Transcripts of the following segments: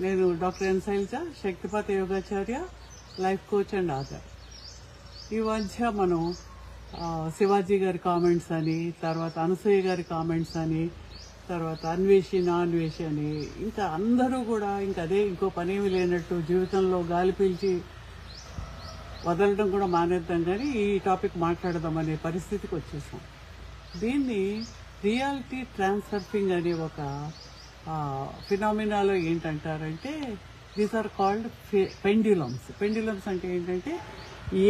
నేను doctor N Shailaja, శక్తిపాత యోగాచార్య, లైఫ్ కోచ్ అండ్ ఆథర్. ఈ మధ్య మనం శివాజీ గారి కామెంట్స్ అని, తర్వాత అనసూయ గారి కామెంట్స్ అని, తర్వాత అన్వేషి నాన్వేషి అని, ఇంకా అందరూ కూడా ఇంకా అదే ఇంకో పనేమి లేనట్టు జీవితంలో గాలి పీల్చి వదలడం కూడా మానేద్దాం, కానీ ఈ టాపిక్ మాట్లాడదామనే పరిస్థితికి వచ్చేసాం. దీన్ని రియాలిటీ ట్రాన్స్సర్ఫింగ్ అనే ఒక ఫినామినాలో ఏంటంటారంటే, దీస్ ఆర్ కాల్డ్ పెండ్యులమ్స్. పెండ్యులమ్స్ అంటే ఏంటంటే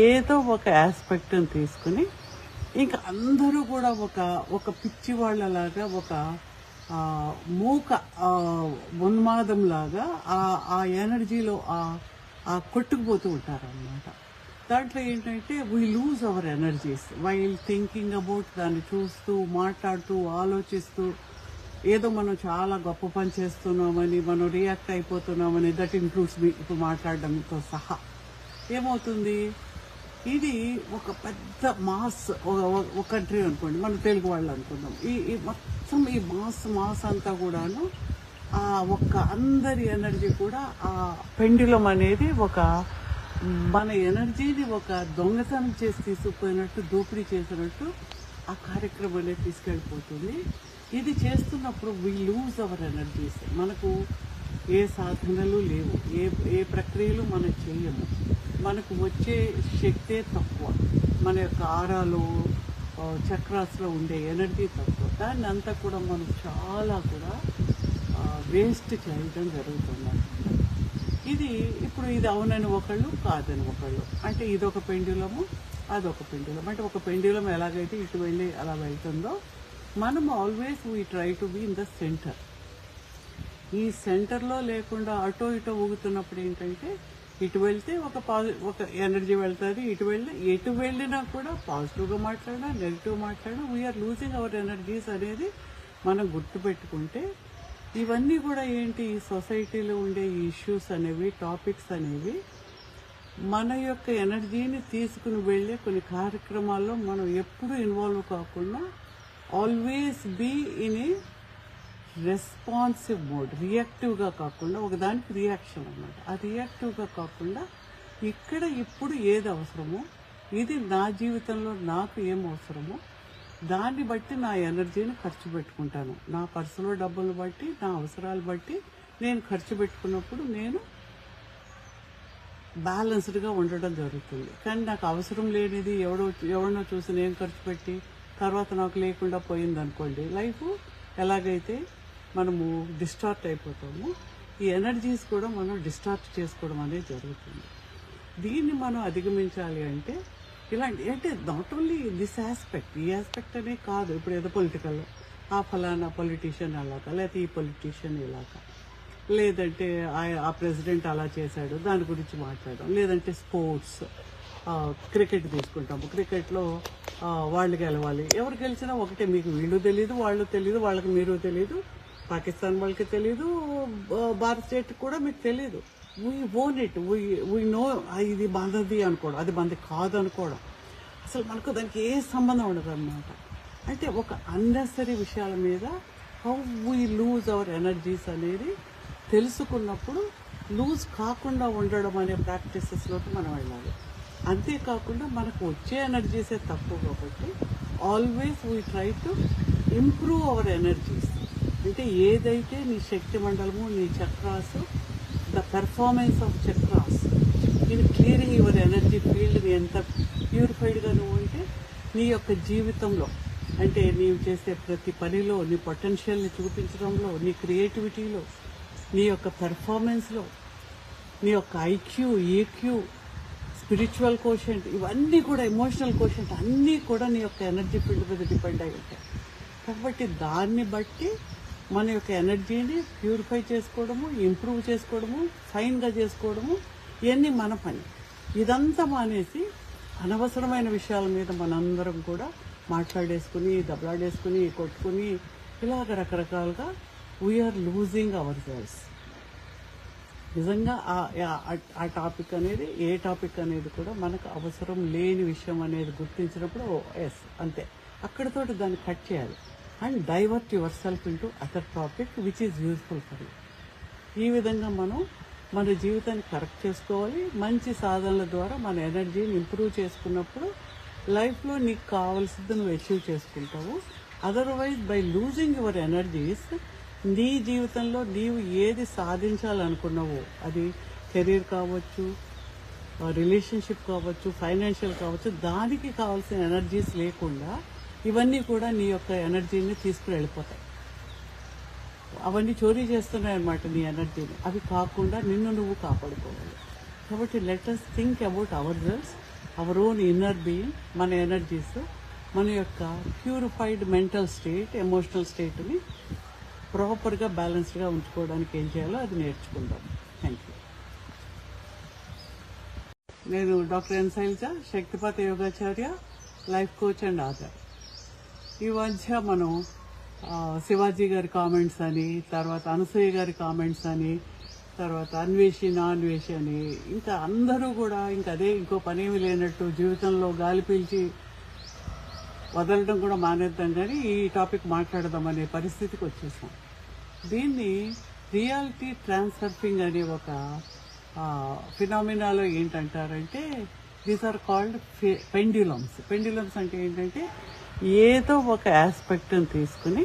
ఏదో ఒక ఆస్పెక్ట్ని తీసుకుని ఇంకా అందరూ కూడా ఒక పిచ్చి వాళ్ళలాగా, ఒక మూక ఉన్మాదంలాగా ఆ ఎనర్జీలో కొట్టుకుపోతూ ఉంటారన్నమాట. దాంట్లో ఏంటంటే we lose our energies while thinking about, దాన్ని చూస్తూ మాట్లాడుతూ ఆలోచిస్తూ ఏదో మనం చాలా గొప్ప పని చేస్తున్నామని, మనం రియాక్ట్ అయిపోతున్నామని, దట్ ఇంక్లూడ్స్ మీ ఇప్పుడు మాట్లాడడంతో సహా. ఏమవుతుంది, ఇది ఒక పెద్ద మాస్, ఒక కంట్రీ అనుకోండి, మన తెలుగు వాళ్ళు అనుకుందాం. ఈ మొత్తం ఈ మాస్ అంతా కూడాను ఒక్క అందరి ఎనర్జీ కూడా ఆ పెండులం అనేది మన ఎనర్జీని ఒక దొంగతనం చేసి తీసుకుపోయినట్టు, దోపిడీ చేసినట్టు ఆ కార్యక్రమం అనేది తీసుకెళ్ళిపోతుంది. ఇది చేస్తున్నప్పుడు వీ లూజ్ అవర్ ఎనర్జీస్. మనకు ఏ సాధనలు లేవు, ఏ ప్రక్రియలు మనం చేయము. మనకు వచ్చే శక్తే తక్కువ. మన యొక్క ఆరాలో చక్రాస్లో ఉండే ఎనర్జీ తక్కువ. దాన్ని అంతా కూడా మనం చాలా కూడా వేస్ట్ చేయడం జరుగుతుంది. ఇప్పుడు ఇది అవునని ఒకళ్ళు, కాదని ఒకళ్ళు. అంటే ఇదొక పెండ్యులము, అదొక పెండ్యులం. అంటే ఒక పెండ్యులం ఎలాగైతే ఇటు వెళ్ళి అలా వెళ్తుందో, మనం always we try to be in the centre. ఈ సెంటర్లో లేకుండా అటో ఇటో ఊగుతున్నప్పుడు ఏంటంటే, ఇటు వెళ్తే ఒక ఎనర్జీ వెళ్తుంది, ఎటు వెళ్ళినా కూడా పాజిటివ్గా మాట్లాడినా నెగిటివ్ మాట్లాడినా వీఆర్ లూజింగ్ అవర్ ఎనర్జీస్ అనేది మనం గుర్తుపెట్టుకుంటే, ఇవన్నీ కూడా ఏంటి, ఈ సొసైటీలో ఉండే ఈ ఇష్యూస్ అనేవి, టాపిక్స్ అనేవి మన యొక్క ఎనర్జీని తీసుకుని వెళ్ళే కొన్ని కార్యక్రమాల్లో మనం ఎప్పుడూ ఇన్వాల్వ్ కాకుండా always be in a responsive mode. రియాక్టివ్గా కాకుండా, ఒకదానికి రియాక్షన్ అన్నమాట. ఆ రియాక్టివ్గా కాకుండా ఇక్కడ ఇప్పుడు ఏది అవసరమో, ఇది నా జీవితంలో నాకు ఏం అవసరమో దాన్ని బట్టి నా ఎనర్జీని ఖర్చు పెట్టుకుంటాను. నా పర్సులో డబ్బులు బట్టి, నా అవసరాలు బట్టి నేను ఖర్చు పెట్టుకున్నప్పుడు నేను బ్యాలెన్స్డ్గా ఉండడం జరుగుతుంది. కానీ నాకు అవసరం లేనిది ఎవరినో చూసి నేను ఖర్చు పెట్టి తర్వాత నాకు లేకుండా పోయిందనుకోండి, లైఫ్ ఎలాగైతే మనము డిస్టార్ట్ అయిపోతామో, ఈ ఎనర్జీస్ కూడా మనం డిస్టార్ట్ చేసుకోవడం అనేది జరుగుతుంది. దీన్ని మనం అధిగమించాలి అంటే ఇలాంటి, అంటే నాట్ ఓన్లీ దిస్ ఆస్పెక్ట్, ఈ ఆస్పెక్ట్ అనే కాదు. ఇప్పుడు ఏదో పొలిటికల్, ఆ ఫలానా పొలిటీషియన్ అలాగా, లేకపోతే ఈ పొలిటీషియన్ ఇలాగా, లేదంటే ఆ ప్రెసిడెంట్ అలా చేశాడు దాని గురించి మాట్లాడడం, లేదంటే స్పోర్ట్స్, క్రికెట్ తీసుకుంటాము. క్రికెట్లో వాళ్ళు గెలవాలి, ఎవరు గెలిచినా ఒకటే. మీకు వీళ్ళు తెలీదు, వాళ్ళు తెలీదు, వాళ్ళకి మీరు తెలీదు, పాకిస్తాన్ వాళ్ళకి తెలీదు, భారత్ స్టేట్ కూడా మీకు తెలీదు. We own it, we know ఇది మనది అనుకోవడం, అది మనది కాదు అనుకోవడం, అసలు మనకు దానికి ఏ సంబంధం ఉండదు అన్నమాట. అంటే ఒక అన్నెసరీ విషయాల మీద how we lose our energies అనేది తెలుసుకున్నప్పుడు లూజ్ కాకుండా ఉండడం అనే ప్రాక్టీసెస్లోకి మనం వెళ్ళాలి. అంతేకాకుండా మనకు వచ్చే ఎనర్జీసే తక్కువ కాబట్టి always we try to improve our energies. అంటే ఏదైతే నీ శక్తి మండలము, నీ chakras, the performance of chakras in clearing your energy ఫీల్డ్ని ఎంత ప్యూరిఫైడ్గా నువ్వు ఉంటే నీ యొక్క జీవితంలో, అంటే నీవు చేసే ప్రతి పనిలో, నీ పొటెన్షియల్ని చూపించడంలో, నీ క్రియేటివిటీలో, నీ యొక్క పెర్ఫార్మెన్స్లో, నీ యొక్క ఐక్యూ, ఈక్యూ, స్పిరిచువల్ కోషెంట్, ఇవన్నీ కూడా, ఎమోషనల్ కోషెంట్ అన్నీ కూడా నీ యొక్క ఎనర్జీ ఫీల్డ్ మీద డిపెండ్ అయి ఉంటాయి. కాబట్టి దాన్ని బట్టి మన యొక్క ఎనర్జీని ప్యూరిఫై చేసుకోవడము, ఇంప్రూవ్ చేసుకోవడము, ఫైన్గా చేసుకోవడము, ఇవన్నీ మన పని. ఇదంతా మానేసి అనవసరమైన విషయాల మీద మనందరం కూడా మాట్లాడేసుకుని, దెబ్బలాడేసుకుని, కొట్టుకుని, ఇలాగ రకరకాలుగా వీఆర్ లూజింగ్ అవర్ సెల్స్. నిజంగా ఆ టాపిక్ అనేది, ఏ టాపిక్ అనేది కూడా మనకు అవసరం లేని విషయం అనేది గుర్తించినప్పుడు ఎస్ అంతే, అక్కడితోటి దాన్ని కట్ చేయాలి. And divert your self into other topic which is useful for you. ఈ విధంగా మనం మన జీవితాన్ని కరెక్ట్ చేసుకోవాలి. మంచి సాధనల ద్వారా మన ఎనర్జీని ఇంప్రూవ్ చేసుకున్నప్పుడు లైఫ్లో నీకు కావాల్సింది నువ్వు అచీవ్ చేసుకుంటావు. Otherwise by losing your energies నీ జీవితంలో నీవు ఏది సాధించాలనుకున్నావో, అది కెరీర్ కావచ్చు, రిలేషన్షిప్ కావచ్చు, ఫైనాన్షియల్ కావచ్చు, దానికి కావాల్సిన ఎనర్జీస్ లేకుండా ఇవన్నీ కూడా నీ యొక్క ఎనర్జీని తీసుకుని వెళ్ళిపోతాయి. అవన్నీ చోరీ చేస్తున్నాయి అన్నమాట నీ ఎనర్జీని. అవి కాకుండా నిన్ను నువ్వు కాపాడుకోవాలి. కాబట్టి let us think about our cells, our own inner being, మన ఎనర్జీస్, మన యొక్క ప్యూరిఫైడ్ మెంటల్ స్టేట్, ఎమోషనల్ స్టేట్ని ప్రాపర్గా బ్యాలెన్స్డ్గా ఉంచుకోవడానికి ఏం చేయాలో అది నేర్చుకుందాం. Thank you. నేను డాక్టర్ ఎన్ శైలజ, శక్తిపాత యోగాచార్య, లైఫ్ కోచ్ అండ్ ఆథర్. ఈ మధ్య మనం శివాజీ గారి కామెంట్స్ అని, తర్వాత అనసూయ గారి కామెంట్స్ అని, తర్వాత అన్వేషి నాన్వేషి అని, ఇంకా అందరూ కూడా ఇంకా అదే ఇంకో పనేమి లేనట్టు జీవితంలో గాలి పీల్చి వదలడం కూడా మానేద్దాం, కానీ ఈ టాపిక్ మాట్లాడదామనే పరిస్థితికి వచ్చేసాం. దీన్ని రియాలిటీ ట్రాన్స్సర్ఫింగ్ అనే ఒక ఫినామినాలో ఏంటంటారంటే, దీస్ ఆర్ కాల్డ్ పెండ్యులమ్స్. పెండ్యులమ్స్ అంటే ఏంటంటే ఏదో ఒక ఆస్పెక్ట్ని తీసుకుని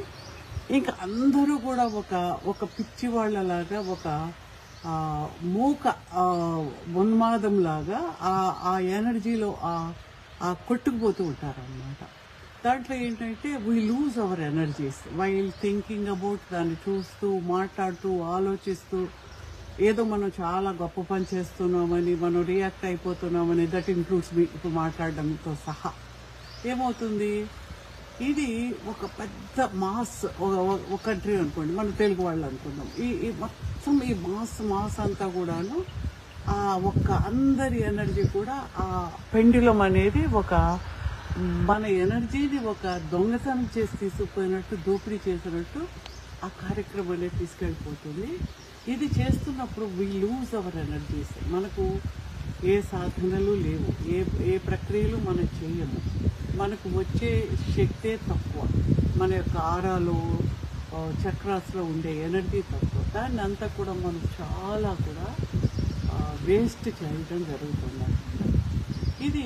ఇంకా అందరూ కూడా ఒక పిచ్చి వాళ్ళలాగా, ఒక మూక ఉన్మాదంలాగా ఆ ఎనర్జీలో కొట్టుకుపోతూ ఉంటారన్నమాట. దాంట్లో ఏంటంటే we lose our energies while thinking about, దాన్ని చూస్తూ, మాట్లాడుతూ, ఆలోచిస్తూ, ఏదో మనం చాలా గొప్ప పని చేస్తున్నామని మనం రియాక్ట్ అయిపోతున్నామని, దట్ ఇన్క్లూడ్స్ మీ ఇప్పుడు మాట్లాడడంతో సహా. ఏమవుతుంది, ఇది ఒక పెద్ద మాస్, ఒక కంట్రీ అనుకోండి, మన తెలుగు వాళ్ళు అనుకుందాం, ఈ మొత్తం ఈ మాస్ అంతా కూడాను ఒక్క అందరి ఎనర్జీ కూడా ఆ పెండ్యులం అనేది మన ఎనర్జీని ఒక దొంగతనం చేసి తీసుకుపోయినట్టు, దోపిడీ చేసినట్టు ఆ కార్యక్రమం అనేది తీసుకెళ్ళిపోతుంది. ఇది చేస్తున్నప్పుడు వీ లూజ్ అవర్ ఎనర్జీస్. మనకు ఏ సాధనలు లేవు, ఏ ప్రక్రియలు మనం చేయము. మనకు వచ్చే శక్తే తక్కువ. మన యొక్క ఆరాలో, చక్రాస్లో ఉండే ఎనర్జీ తక్కువ. దాన్ని అంతా కూడా మనం చాలా కూడా వేస్ట్ చేయడం జరుగుతుంది. ఇది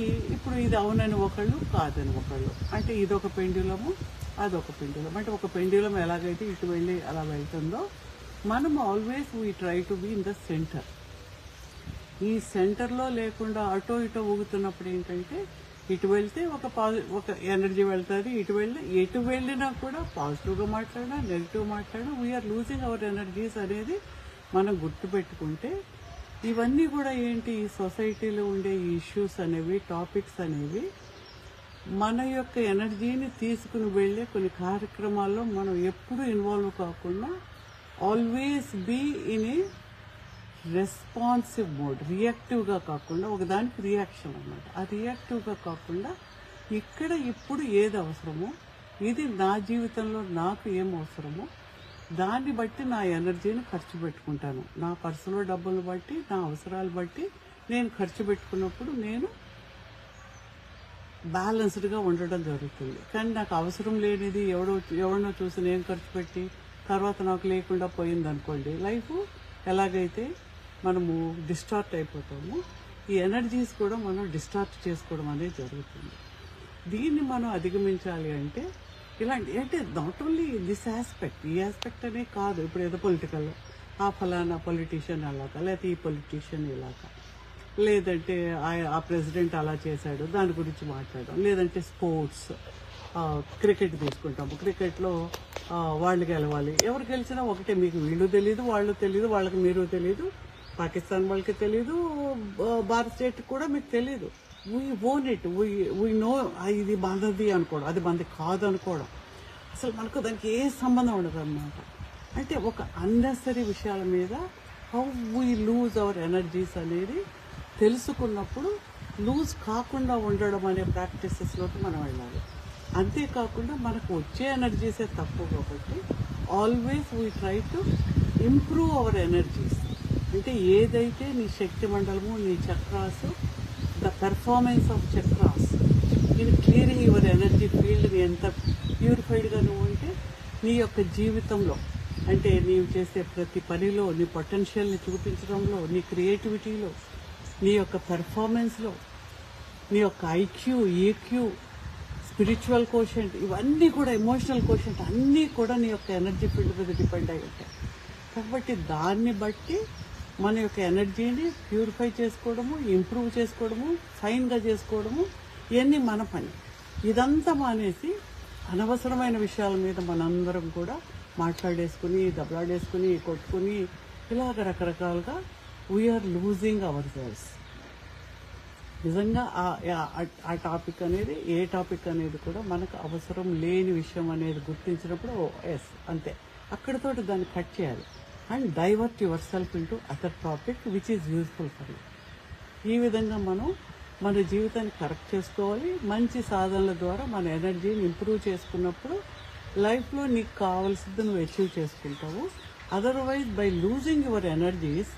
అవునని ఒకళ్ళు, కాదని ఒకళ్ళు. అంటే ఇదొక పెండ్యులము, అదొక పెండ్యులం. అంటే ఒక పెండ్యులం ఎలాగైతే ఇటు వెళ్ళి అలా వెళ్తుందో, మనం always we try to be in the centre. ఈ సెంటర్లో లేకుండా అటో ఇటో ఊగుతున్నప్పుడు ఏంటంటే, ఇటు వెళ్తే ఒక ఎనర్జీ వెళ్తుంది, ఎటు వెళ్ళినా కూడా పాజిటివ్గా మాట్లాడినా, నెగిటివ్ మాట్లాడినా వీఆర్ లూజింగ్ అవర్ ఎనర్జీస్ అనేది మనం గుర్తుపెట్టుకుంటే, ఇవన్నీ కూడా ఏంటి, ఈ సొసైటీలో ఉండే ఈ ఇష్యూస్ అనేవి, టాపిక్స్ అనేవి మన యొక్క ఎనర్జీని తీసుకుని వెళ్ళే కొన్ని కార్యక్రమాల్లో మనం ఎప్పుడూ ఇన్వాల్వ్ కాకుండా always be in a responsive mode, రియాక్టివ్గా కాకుండా, ఒకదానికి రియాక్షన్ అన్నమాట. ఆ రియాక్టివ్గా కాకుండా ఇక్కడ ఇప్పుడు ఏది అవసరమో, ఇది నా జీవితంలో నాకు ఏం అవసరమో దాన్ని బట్టి నా ఎనర్జీని ఖర్చు పెట్టుకుంటాను. నా పర్సులో డబ్బులు బట్టి, నా అవసరాలు బట్టి నేను ఖర్చు పెట్టుకున్నప్పుడు నేను బ్యాలెన్స్డ్గా ఉండడం జరుగుతుంది. కానీ నాకు అవసరం లేనిది ఎవరినో చూసి నేను ఖర్చు పెట్టి తర్వాత నాకు లేకుండా పోయిందనుకోండి, లైఫ్ ఎలాగైతే మనము డిస్టార్ట్ అయిపోతామో, ఈ ఎనర్జీస్ కూడా మనం డిస్టార్ట్ చేసుకోవడం అనేది జరుగుతుంది. దీన్ని మనం అధిగమించాలి అంటే ఇలాంటి, అంటే నాట్ ఓన్లీ దిస్ ఆస్పెక్ట్, ఈ ఆస్పెక్ట్ అనే కాదు. ఇప్పుడు ఏదో పొలిటికల్, ఆ ఫలానా పొలిటీషియన్ అలాగా, లేకపోతే ఈ పొలిటీషియన్ ఇలాగా, లేదంటే ఆ ప్రెసిడెంట్ అలా చేశాడు దాని గురించి మాట్లాడడం, లేదంటే స్పోర్ట్స్, క్రికెట్ తీసుకుంటాము. క్రికెట్లో వాళ్ళు గెలవాలి, ఎవరు గెలిచినా ఒకటే, మీకు వీళ్ళు తెలీదు, వాళ్ళు తెలీదు, వాళ్ళకి మీరు తెలీదు, పాకిస్తాన్ వాళ్ళకి తెలీదు, భారత్ స్టేట్ కూడా మీకు తెలీదు. We own it, we know ఇది మనది అనుకోవడం, అది మనది కాదు అనుకోవడం, అసలు మనకు దానికి ఏ సంబంధం ఉండదు అన్నమాట. అంటే ఒక అన్నెసరీ విషయాల మీద how we lose our energies అనేది తెలుసుకున్నప్పుడు లూజ్ కాకుండా ఉండడం అనే ప్రాక్టీసెస్లోకి మనం వెళ్ళాలి. అంతేకాకుండా మనకు వచ్చే ఎనర్జీసే తక్కువ కాబట్టి always we try to improve our energies. అంటే ఏదైతే నీ శక్తి మండలము, నీ chakras, the performance of chakras in clearing your energy ఫీల్డ్ని ఎంత ప్యూరిఫైడ్గా నువ్వు ఉంటే నీ యొక్క జీవితంలో అంటే నీవు చేసే ప్రతి పనిలో నీ పొటెన్షియల్ని చూపించడంలో, నీ క్రియేటివిటీలో, నీ యొక్క పెర్ఫార్మెన్స్లో, నీ యొక్క ఐక్యూ, ఈక్యూ, స్పిరిచువల్ కోషెంట్, ఇవన్నీ కూడా ఎమోషనల్ కోషెంట్ అన్నీ కూడా నీ యొక్క ఎనర్జీ ఫీల్డ్ మీద డిపెండ్ అయి ఉంటాయి. కాబట్టి దాన్ని బట్టి మన యొక్క ఎనర్జీని ప్యూరిఫై చేసుకోవడము, ఇంప్రూవ్ చేసుకోవడము, ఫైన్గా చేసుకోవడము, ఇవన్నీ మన పని. ఇదంతా మానేసి అనవసరమైన విషయాల మీద మనందరం కూడా మాట్లాడేసుకుని, దెబ్బలాడేసుకుని, కొట్టుకుని, ఇలాగ రకరకాలుగా వీఆర్ లూజింగ్ అవర్ సెల్స్. నిజంగా ఆ టాపిక్ అనేది, ఏ టాపిక్ అనేది కూడా మనకు అవసరం లేని విషయం అనేది గుర్తించినప్పుడు ఎస్ అంతే, అక్కడితోటి దాన్ని కట్ చేయాలి and divert your self into other topic which is useful for you. ఈ విధంగా మనం మన జీవితాన్ని కరెక్ట్ చేసుకోవాలి. మంచి సాధనల ద్వారా మన ఎనర్జీని ఇంప్రూవ్ చేసుకున్నప్పుడు లైఫ్లో నీకు కావాల్సింది నువ్వు అచీవ్ చేసుకుంటావు. Otherwise by losing your energies,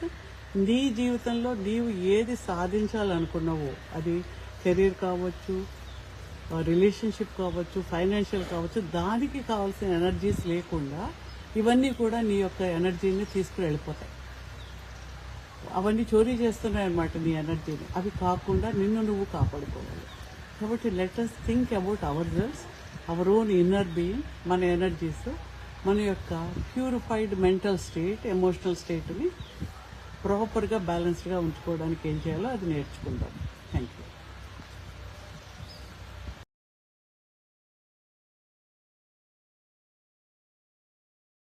నీ జీవితంలో నీవు ఏది సాధించాలనుకున్నావో, అది కెరీర్ కావచ్చు, రిలేషన్షిప్ కావచ్చు, ఫైనాన్షియల్ కావచ్చు, దానికి కావాల్సిన ఎనర్జీస్ లేకుండా ఇవన్నీ కూడా నీ యొక్క ఎనర్జీని తీసుకుని వెళ్ళిపోతాయి. అవన్నీ చోరీ చేస్తున్నాయన్నమాట నీ ఎనర్జీని. అవి కాకుండా నిన్ను నువ్వు కాపాడుకోవాలి. కాబట్టి let us think about our cells, our own inner being, మన ఎనర్జీస్, మన యొక్క ప్యూరిఫైడ్ మెంటల్ స్టేట్, ఎమోషనల్ స్టేట్ని ప్రాపర్గా బ్యాలెన్స్డ్గా ఉంచుకోవడానికి ఏం చేయాలో అది నేర్చుకుందాం.